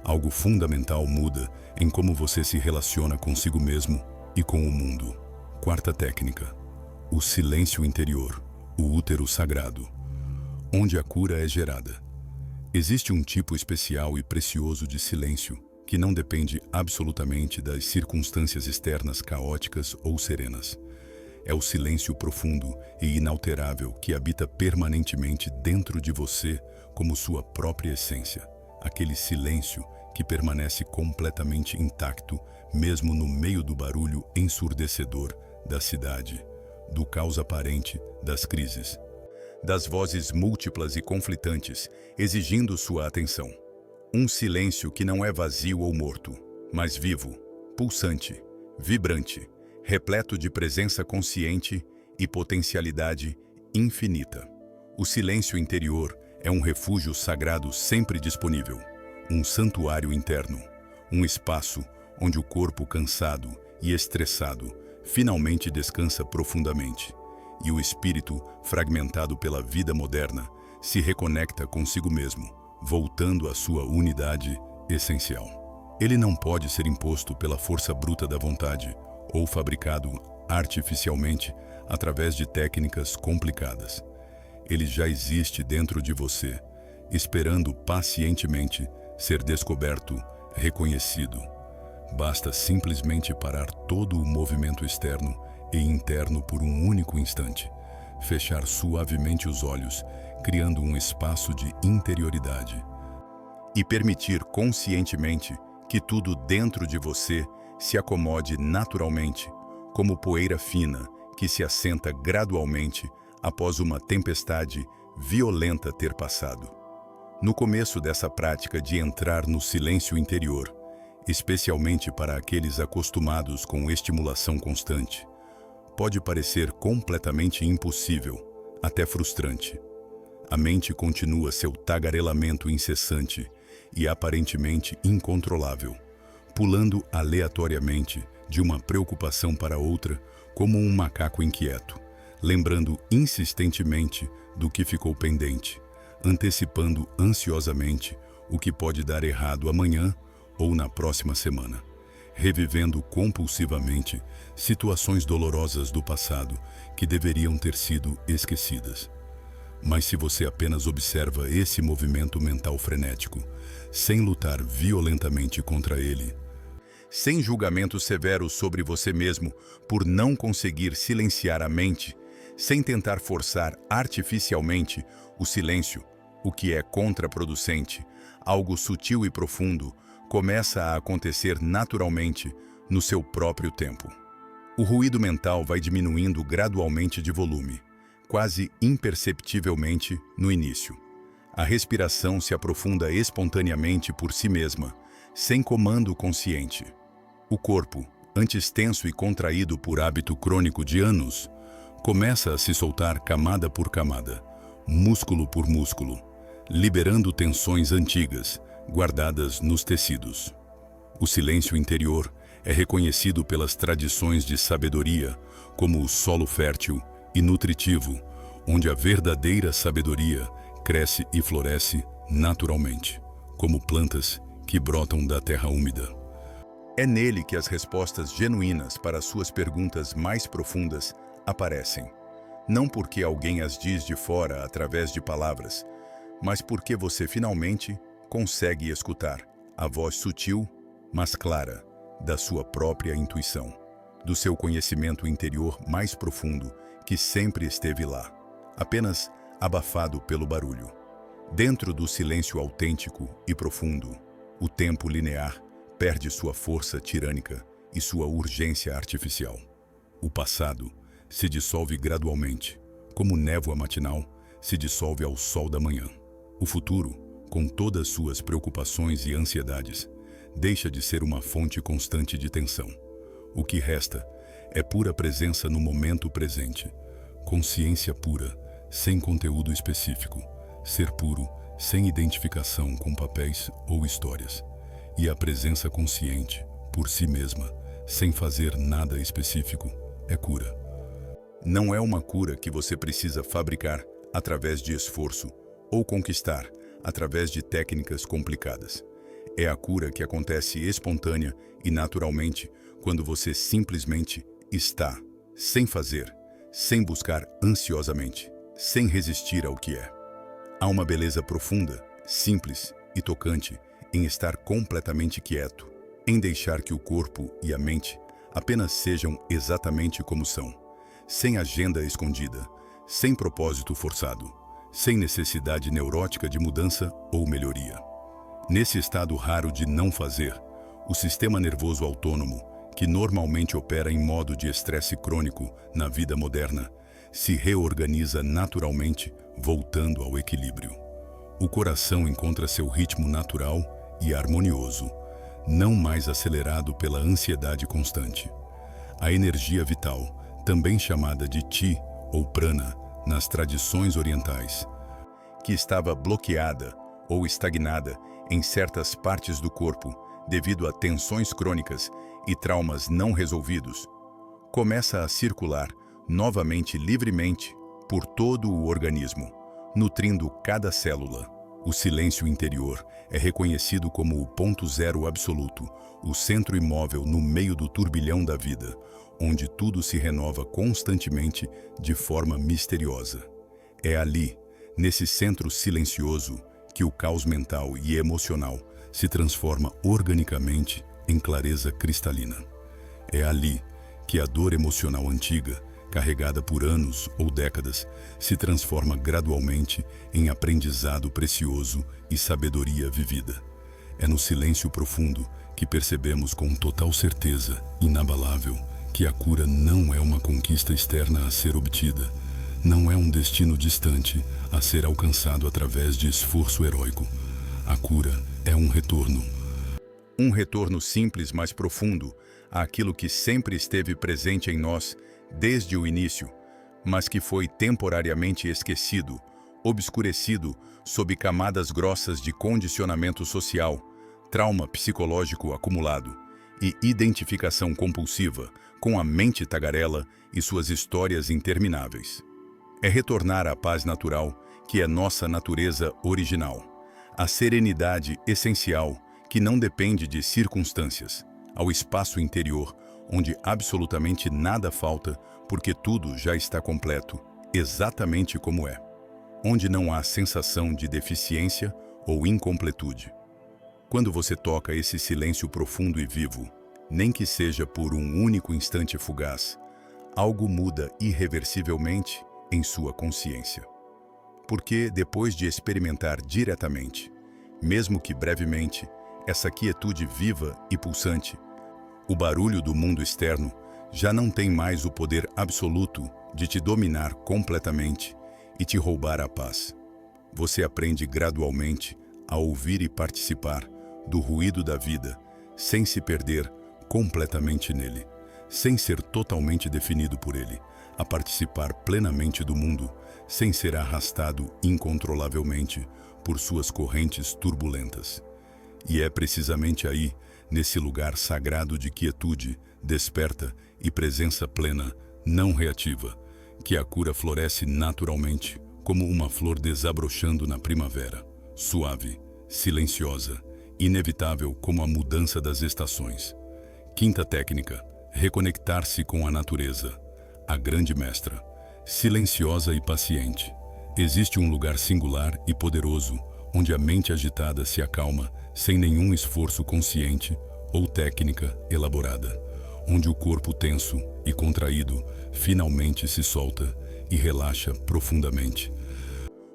Algo fundamental muda em como você se relaciona consigo mesmo e com o mundo. Quarta técnica: o silêncio interior, o útero sagrado, onde a cura é gerada. Existe um tipo especial e precioso de silêncio que não depende absolutamente das circunstâncias externas caóticas ou serenas. É o silêncio profundo e inalterável que habita permanentemente dentro de você como sua própria essência. Aquele silêncio que permanece completamente intacto, mesmo no meio do barulho ensurdecedor da cidade, do caos aparente das crises, das vozes múltiplas e conflitantes exigindo sua atenção. Um silêncio que não é vazio ou morto, mas vivo, pulsante, vibrante, repleto de presença consciente e potencialidade infinita. O silêncio interior é um refúgio sagrado sempre disponível, um santuário interno, um espaço onde o corpo cansado e estressado finalmente descansa profundamente, e o espírito, fragmentado pela vida moderna, se reconecta consigo mesmo, voltando à sua unidade essencial. Ele não pode ser imposto pela força bruta da vontade ou fabricado artificialmente através de técnicas complicadas. Ele já existe dentro de você, esperando pacientemente ser descoberto, reconhecido. Basta simplesmente parar todo o movimento externo e interno por um único instante, fechar suavemente os olhos, criando um espaço de interioridade, e permitir conscientemente que tudo dentro de você se acomode naturalmente, como poeira fina que se assenta gradualmente após uma tempestade violenta ter passado. No começo dessa prática de entrar no silêncio interior, especialmente para aqueles acostumados com estimulação constante, pode parecer completamente impossível, até frustrante. A mente continua seu tagarelamento incessante e aparentemente incontrolável, pulando aleatoriamente de uma preocupação para outra como um macaco inquieto, lembrando insistentemente do que ficou pendente, antecipando ansiosamente o que pode dar errado amanhã ou na próxima semana, revivendo compulsivamente situações dolorosas do passado que deveriam ter sido esquecidas. Mas se você apenas observa esse movimento mental frenético, sem lutar violentamente contra ele, sem julgamento severo sobre você mesmo por não conseguir silenciar a mente, sem tentar forçar artificialmente o silêncio, o que é contraproducente, algo sutil e profundo, começa a acontecer naturalmente no seu próprio tempo. O ruído mental vai diminuindo gradualmente de volume, quase imperceptivelmente no início. A respiração se aprofunda espontaneamente por si mesma, sem comando consciente. O corpo, antes tenso e contraído por hábito crônico de anos, Começa a se soltar camada por camada, músculo por músculo, liberando tensões antigas, guardadas nos tecidos. O silêncio interior é reconhecido pelas tradições de sabedoria como o solo fértil e nutritivo, onde a verdadeira sabedoria cresce e floresce naturalmente, como plantas que brotam da terra úmida. É nele que as respostas genuínas para as suas perguntas mais profundas aparecem. Não porque alguém as diz de fora através de palavras, mas porque você finalmente consegue escutar a voz sutil, mas clara, da sua própria intuição, do seu conhecimento interior mais profundo que sempre esteve lá, apenas abafado pelo barulho. Dentro do silêncio autêntico e profundo, o tempo linear perde sua força tirânica e sua urgência artificial. O passado se dissolve gradualmente, como névoa matinal se dissolve ao sol da manhã. O futuro, com todas suas preocupações e ansiedades, deixa de ser uma fonte constante de tensão. O que resta é pura presença no momento presente, consciência pura, sem conteúdo específico, ser puro, sem identificação com papéis ou histórias, e a presença consciente, por si mesma, sem fazer nada específico, é cura. Não é uma cura que você precisa fabricar através de esforço ou conquistar através de técnicas complicadas. É a cura que acontece espontânea e naturalmente quando você simplesmente está, sem fazer, sem buscar ansiosamente, sem resistir ao que é. Há uma beleza profunda, simples e tocante em estar completamente quieto, em deixar que o corpo e a mente apenas sejam exatamente como são, sem agenda escondida, sem propósito forçado, sem necessidade neurótica de mudança ou melhoria. Nesse estado raro de não fazer, o sistema nervoso autônomo, que normalmente opera em modo de estresse crônico na vida moderna, se reorganiza naturalmente, voltando ao equilíbrio. O coração encontra seu ritmo natural e harmonioso, não mais acelerado pela ansiedade constante. A energia vital, também chamada de Chi ou Prana nas tradições orientais, que estava bloqueada ou estagnada em certas partes do corpo devido a tensões crônicas e traumas não resolvidos, começa a circular novamente livremente por todo o organismo, nutrindo cada célula. O silêncio interior é reconhecido como o ponto zero absoluto, o centro imóvel no meio do turbilhão da vida, onde tudo se renova constantemente de forma misteriosa. É ali, nesse centro silencioso, que o caos mental e emocional se transforma organicamente em clareza cristalina. É ali que a dor emocional antiga, carregada por anos ou décadas, se transforma gradualmente em aprendizado precioso e sabedoria vivida. É no silêncio profundo que percebemos com total certeza, inabalável, que a cura não é uma conquista externa a ser obtida, não é um destino distante a ser alcançado através de esforço heróico. A cura é um retorno. Um retorno simples, mas profundo, àquilo que sempre esteve presente em nós desde o início, mas que foi temporariamente esquecido, obscurecido sob camadas grossas de condicionamento social, trauma psicológico acumulado e identificação compulsiva com a mente tagarela e suas histórias intermináveis. É retornar à paz natural, que é nossa natureza original, à serenidade essencial, que não depende de circunstâncias, ao espaço interior, onde absolutamente nada falta, porque tudo já está completo, exatamente como é, onde não há sensação de deficiência ou incompletude. Quando você toca esse silêncio profundo e vivo, nem que seja por um único instante fugaz, algo muda irreversivelmente em sua consciência. Porque depois de experimentar diretamente, mesmo que brevemente, essa quietude viva e pulsante, o barulho do mundo externo já não tem mais o poder absoluto de te dominar completamente e te roubar a paz. Você aprende gradualmente a ouvir e participar do ruído da vida, sem se perder completamente nele, sem ser totalmente definido por ele, a participar plenamente do mundo, sem ser arrastado incontrolavelmente por suas correntes turbulentas. E é precisamente aí, nesse lugar sagrado de quietude, desperta e presença plena, não reativa, que a cura floresce naturalmente, como uma flor desabrochando na primavera, suave, silenciosa, inevitável como a mudança das estações. Quinta técnica: reconectar-se com a natureza. A grande mestra, silenciosa e paciente. Existe um lugar singular e poderoso, onde a mente agitada se acalma sem nenhum esforço consciente ou técnica elaborada, onde o corpo tenso e contraído finalmente se solta e relaxa profundamente,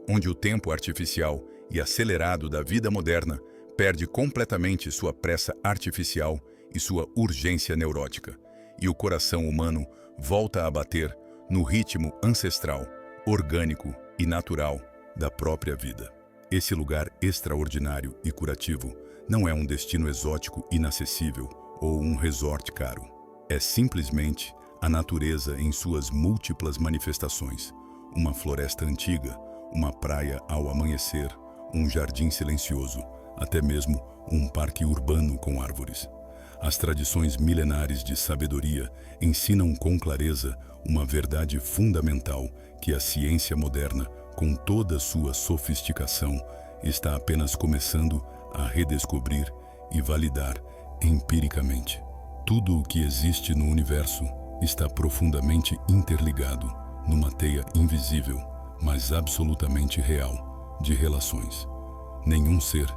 onde o tempo artificial e acelerado da vida moderna perde completamente sua pressa artificial e sua urgência neurótica, e o coração humano volta a bater no ritmo ancestral, orgânico e natural da própria vida. Esse lugar extraordinário e curativo não é um destino exótico inacessível ou um resort caro. É simplesmente a natureza em suas múltiplas manifestações. Uma floresta antiga, uma praia ao amanhecer, um jardim silencioso, até mesmo um parque urbano com árvores. As tradições milenares de sabedoria ensinam com clareza uma verdade fundamental que a ciência moderna, com toda sua sofisticação, está apenas começando a redescobrir e validar empiricamente. Tudo o que existe no universo está profundamente interligado numa teia invisível, mas absolutamente real, de relações. Nenhum ser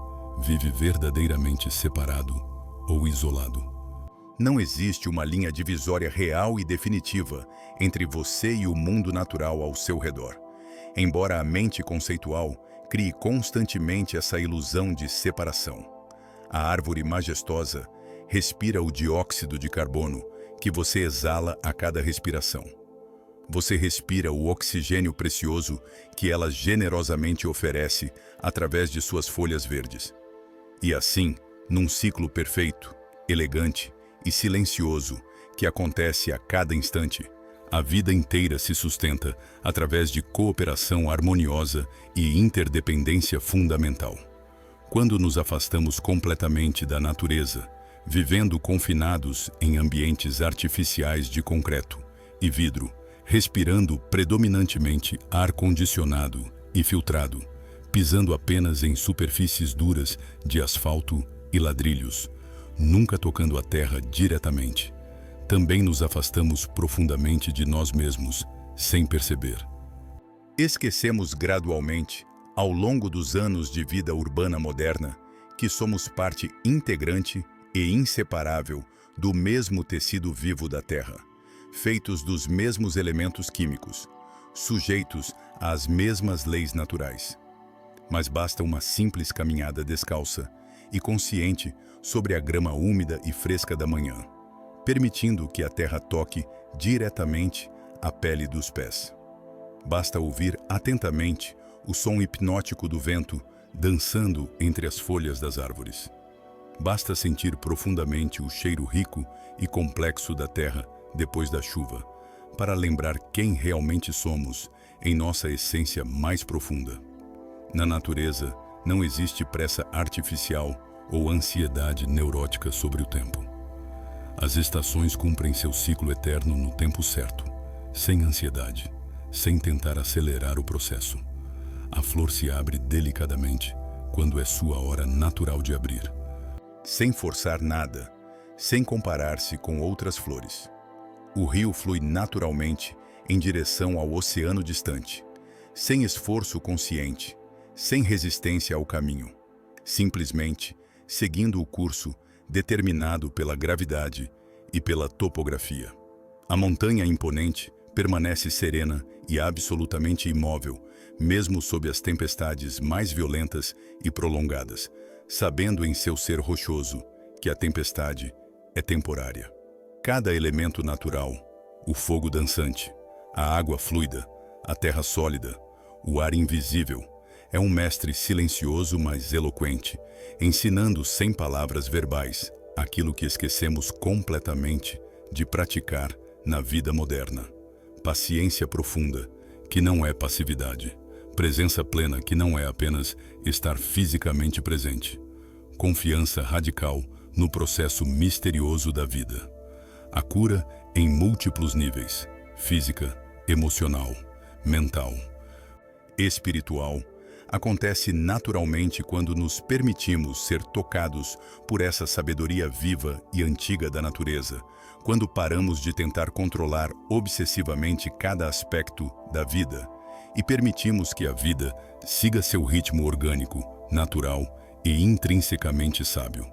vive verdadeiramente separado ou isolado. Não existe uma linha divisória real e definitiva entre você e o mundo natural ao seu redor. Embora a mente conceitual crie constantemente essa ilusão de separação. A árvore majestosa respira o dióxido de carbono que você exala a cada respiração. Você respira o oxigênio precioso que ela generosamente oferece através de suas folhas verdes. E assim, num ciclo perfeito, elegante e silencioso que acontece a cada instante, a vida inteira se sustenta através de cooperação harmoniosa e interdependência fundamental. Quando nos afastamos completamente da natureza, vivendo confinados em ambientes artificiais de concreto e vidro, respirando predominantemente ar condicionado e filtrado, pisando apenas em superfícies duras de asfalto e ladrilhos, nunca tocando a terra diretamente, também nos afastamos profundamente de nós mesmos, sem perceber. Esquecemos gradualmente, ao longo dos anos de vida urbana moderna, que somos parte integrante e inseparável do mesmo tecido vivo da Terra, feitos dos mesmos elementos químicos, sujeitos às mesmas leis naturais. Mas basta uma simples caminhada descalça e consciente sobre a grama úmida e fresca da manhã, permitindo que a terra toque diretamente a pele dos pés. Basta ouvir atentamente o som hipnótico do vento dançando entre as folhas das árvores. Basta sentir profundamente o cheiro rico e complexo da terra depois da chuva, para lembrar quem realmente somos em nossa essência mais profunda. Na natureza, não existe pressa artificial ou ansiedade neurótica sobre o tempo. As estações cumprem seu ciclo eterno no tempo certo, sem ansiedade, sem tentar acelerar o processo. A flor se abre delicadamente quando é sua hora natural de abrir, sem forçar nada, sem comparar-se com outras flores. O rio flui naturalmente em direção ao oceano distante, sem esforço consciente, sem resistência ao caminho, simplesmente seguindo o curso determinado pela gravidade e pela topografia. A montanha imponente permanece serena e absolutamente imóvel, mesmo sob as tempestades mais violentas e prolongadas, sabendo em seu ser rochoso que a tempestade é temporária. Cada elemento natural, o fogo dançante, a água fluida, a terra sólida, o ar invisível, é um mestre silencioso mas eloquente, ensinando sem palavras verbais aquilo que esquecemos completamente de praticar na vida moderna. paciência profunda, que não é passividade, presença plena, que não é apenas estar fisicamente presente, confiança radical no processo misterioso da vida. A cura em múltiplos níveis: física, emocional, mental, espiritual, acontece naturalmente quando nos permitimos ser tocados por essa sabedoria viva e antiga da natureza, quando paramos de tentar controlar obsessivamente cada aspecto da vida e permitimos que a vida siga seu ritmo orgânico, natural e intrinsecamente sábio.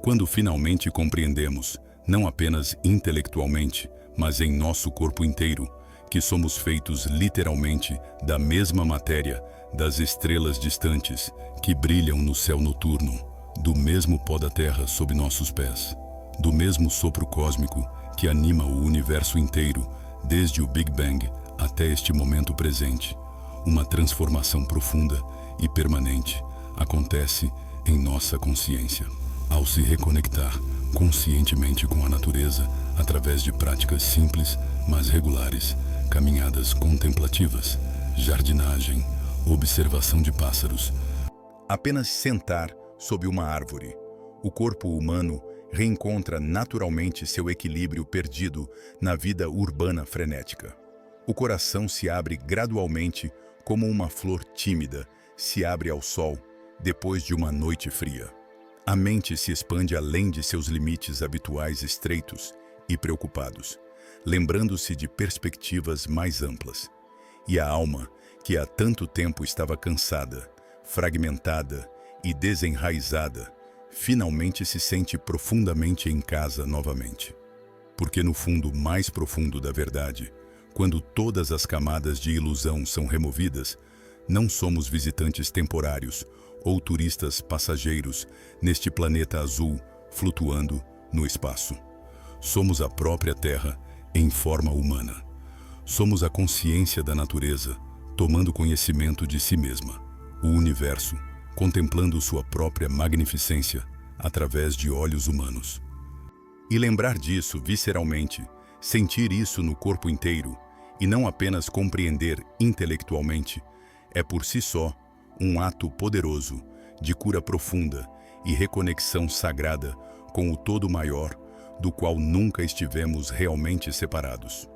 Quando finalmente compreendemos, não apenas intelectualmente, mas em nosso corpo inteiro, que somos feitos literalmente da mesma matéria das estrelas distantes que brilham no céu noturno, do mesmo pó da terra sob nossos pés, do mesmo sopro cósmico que anima o universo inteiro, desde o Big Bang até este momento presente. Uma transformação profunda e permanente acontece em nossa consciência. Ao se reconectar conscientemente com a natureza através de práticas simples, mas regulares, caminhadas contemplativas, jardinagem, observação de pássaros. Apenas sentar sob uma árvore, o corpo humano reencontra naturalmente seu equilíbrio perdido na vida urbana frenética. O coração se abre gradualmente como uma flor tímida se abre ao sol depois de uma noite fria. A mente se expande além de seus limites habituais estreitos e preocupados, lembrando-se de perspectivas mais amplas. E a alma, que há tanto tempo estava cansada, fragmentada e desenraizada, finalmente se sente profundamente em casa novamente. Porque no fundo mais profundo da verdade, quando todas as camadas de ilusão são removidas, não somos visitantes temporários ou turistas passageiros neste planeta azul flutuando no espaço. Somos a própria Terra em forma humana. Somos a consciência da natureza, tomando conhecimento de si mesma, o universo, contemplando sua própria magnificência através de olhos humanos. E lembrar disso visceralmente, sentir isso no corpo inteiro, e não apenas compreender intelectualmente, é por si só um ato poderoso de cura profunda e reconexão sagrada com o todo maior, do qual nunca estivemos realmente separados.